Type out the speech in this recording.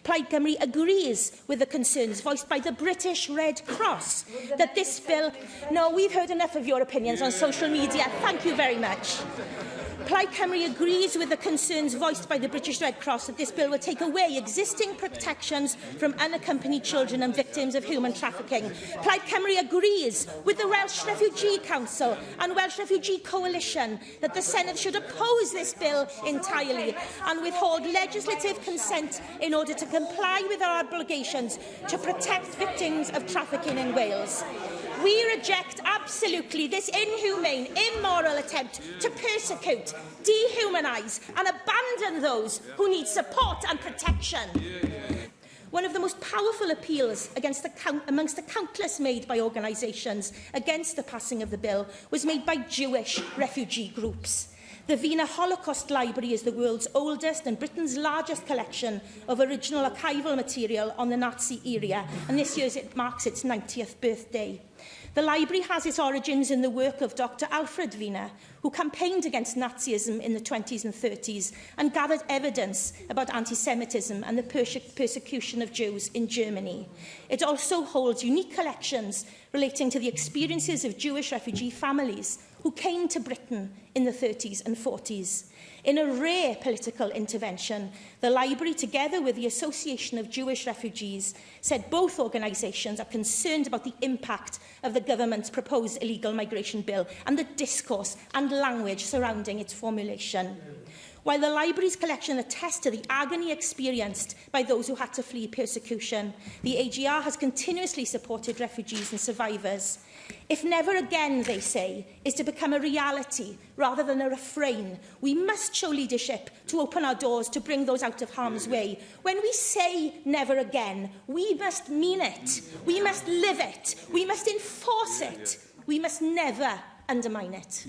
Plaid Cymru agrees with the concerns voiced by the British Red Cross that this bill... No, we've heard enough of your opinions on social media. Thank you very much. Plaid Cymru agrees with the concerns voiced by the British Red Cross that this bill will take away existing protections from unaccompanied children and victims of human trafficking. Plaid Cymru agrees with the Welsh Refugee Council and Welsh Refugee Coalition that the Senedd should oppose this bill entirely and withhold legislative consent in order to comply with our obligations to protect victims of trafficking in Wales. We reject absolutely this inhumane, immoral attempt to persecute, dehumanise and abandon those who need support and protection. One of the most powerful appeals amongst the countless made by organisations against the passing of the bill was made by Jewish refugee groups. The Wiener Holocaust Library is the world's oldest and Britain's largest collection of original archival material on the Nazi era, and this year it marks its 90th birthday. The library has its origins in the work of Dr. Alfred Wiener, who campaigned against Nazism in the 20s and 30s and gathered evidence about anti-Semitism and the persecution of Jews in Germany. It also holds unique collections relating to the experiences of Jewish refugee families who came to Britain in the 30s and 40s. In a rare political intervention, the library, together with the Association of Jewish Refugees, said both organisations are concerned about the impact of the government's proposed illegal migration bill and the discourse and language surrounding its formulation. While the library's collection attests to the agony experienced by those who had to flee persecution, the AGR has continuously supported refugees and survivors. If never again, they say, is to become a reality rather than a refrain, we must show leadership to open our doors to bring those out of harm's way. When we say never again, we must mean it. We must live it. We must enforce it. We must never undermine it.